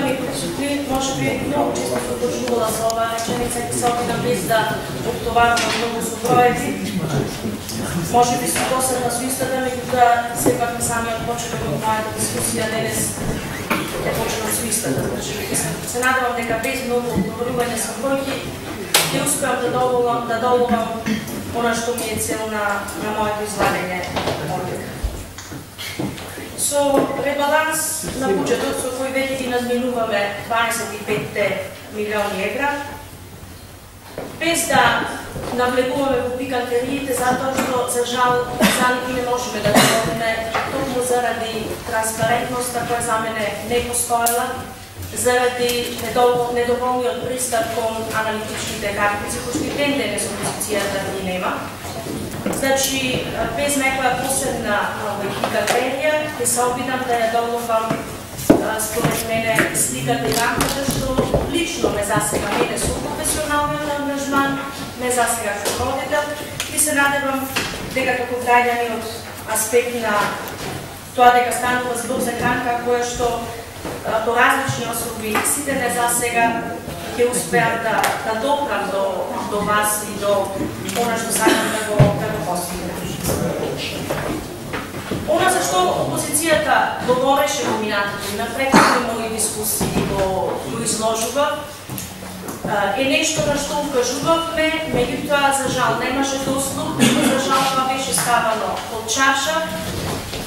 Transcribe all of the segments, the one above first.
Почитувани присутни, може би много често се почувала за ова реченица и се опитам без да обтоварам много со броеви. Може би се посебна со истата, меѓутоа сепак на самиот почеток од мојата дискусија денес е почнала со истата. Се надевам дека без многу одговорување со бројки ќе успеам да доловам она што ми е цел на моето излагање овде. Со ребаланс на буџетот со кој веќе ги надминуваме 25 милиони евра, без да навлегуваме во пикантериите, затоа што за жал за нити не можеме да говориме токму заради транспарентноста која за мене не постоела, заради недоволниот пристап кон аналитичните картици, кои што ден денес опозицијата ги нема. Значи, без некоја посебна пикатерија, ќе се обидам да ја доловам според мене сликата и рамката, што лично ме засега мене со професионалниот ангажман, ме засега како родител и се надевам дека како граѓани од аспект на тоа дека станува збор за гранка која што по различни особи сите не засега ќе успеам да допрам до вас и до она што сакам да го постигнем. Она за што опозицијата говореше во минатото и на претходни мои дискусии го изложува е нешто на што укажувавме, меѓутоа за жал немаше дослух, за жал тоа беше ставано од чаша.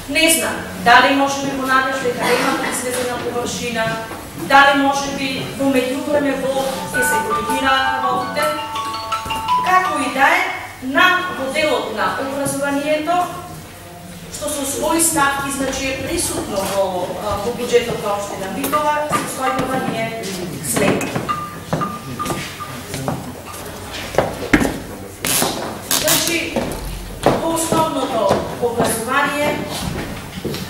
Не знам дали можеме во надеж дека нема излезена површина, дали можеби во меѓувреме ќе се коригираат работите. Како и да е, во делот на образованието, што со своји ставки значи е присутно во буџетот на општина Битола, состојбава ни е следното. Значи, во основното образование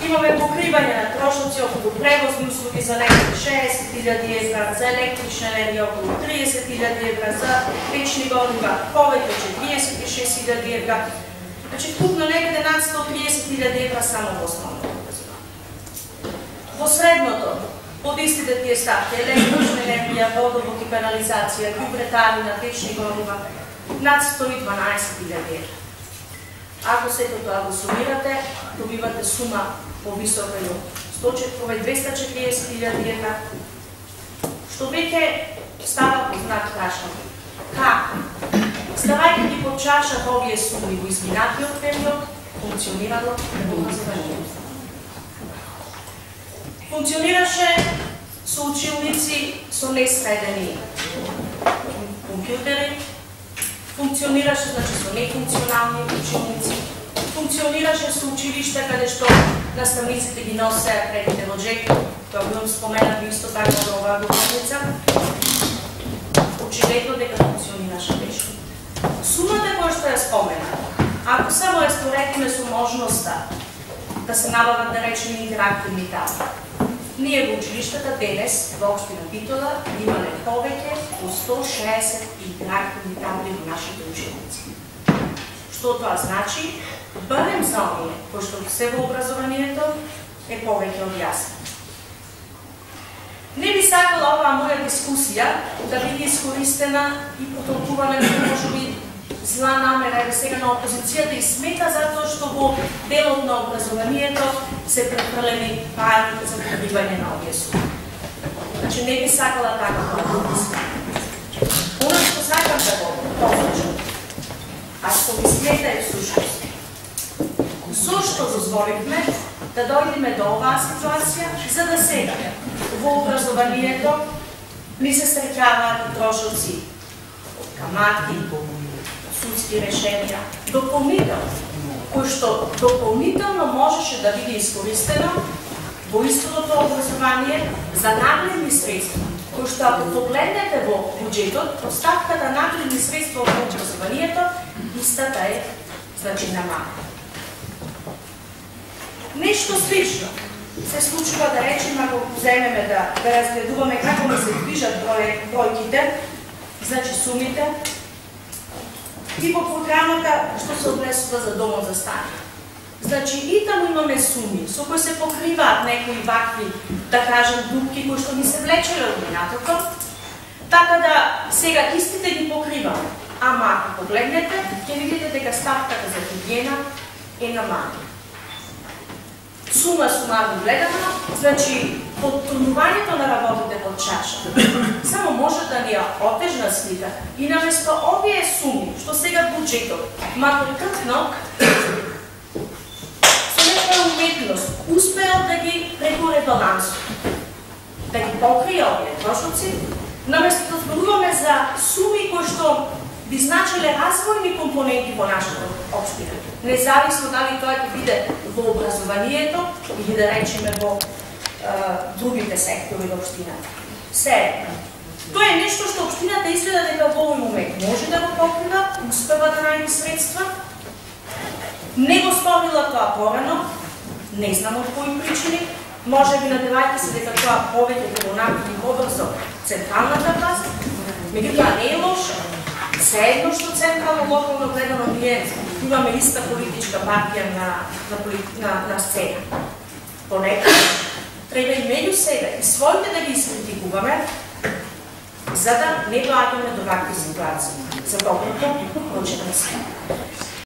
имаме покривање на трошоци околу превозни услуги за лекари 60.000 евра, за електрична енергија околу 30.000 евра, за течни горива повеќе од 46.000 евра. Значи, вкупно некаде над 130.000 евра само во основното образование. Во средното, под истите тие ставки, електрична енергија, водовод и канализација, ѓубретарина, течни горива, над 112.000 евра. Ако сето тоа го сумирате, добивате сума повисока и од 240.000 евра, што веќе става под знак прашање. Како? Ставајќи ги под чашата овие суми во изминатиот период, функционирало образованието. Функционираше со училници со несредени компјутери, функционираше со нефункционални училници, функционираше со училишта каде што наставниците ги носеа предите во джекот, тоа го споменав исто така во оваа говорница. Очигледно дека функционираше тешко. Сумата која што ја споменав, ако само ја споредиме со можноста да се набават, да речеме, интерактивни табли, ние во училиштата денес во општина Битола имаме повеќе од 160 интерактивни табли во нашите ученици. Што тоа значи? Барем за оние кои што се во образованието е повеќе од јасно. Не би сакала оваа моја дискусија да биде искористена и потолкувана можеби зла намера е сега на опозицијата и смета затоа што во делот на образованието се префрлени пари за добивање на овие суми. Значи не би сакала така да дискусија. Она што сакам да го посочам, ако ви смета е всушност, зошто дозволивме да дојдеме до оваа ситуација, за да сега во образованието ни се среќаваат трошоци од камати, судски решенија, дополнително, кој што дополнително можеше да биде искористено во истото образование за нагледни средства, кој што ако погледнете во буџетот, поставката нагледни средства во образованието, истата е значи намалена. Нешто слично се случува, да речеме, ако земеме да разгледуваме како ми се движат бројките, значи сумите, и во програмата што се однесува за домот за стање. Значи и таму имаме суми со кои се покриваат некои вакви, да кажем, дупки кои што ни се влечеле од минатото. Така да сега истите ги покриваме. Ама ако погледнете, ќе видите дека ставката за хигиена е намалена. Сума сумарно гледано, значи подтонувањето на работите под чаша само може да ни ја отежна слика и наместо овие суми, што сега буџетот, макар кртно, со некоја уметност, успеал да ги преку ребалансот, да ги покрие овие трошоци, наместо да зборуваме за суми кои што би значиле развојни компоненти во нашата општина. Независно дали тоа ќе биде во образованието или да речеме во другите сектори во општината. Тоа е нешто што општината изгледа дека во овој момент може да го покрива, успева да најде средства. Не го сторила тоа порано, не знам од кои причини, може би надевајќи се дека тоа повеќе ќе го направи побрзо централната власт, меѓутоа не е лошо. Заедно што централно локално гледано ние имаме иста политичка партија на сцена. Понекогаш треба и меѓу себе и своите да ги искритикуваме, за да не доаѓаме до вакви ситуации. За доброто, почитам се.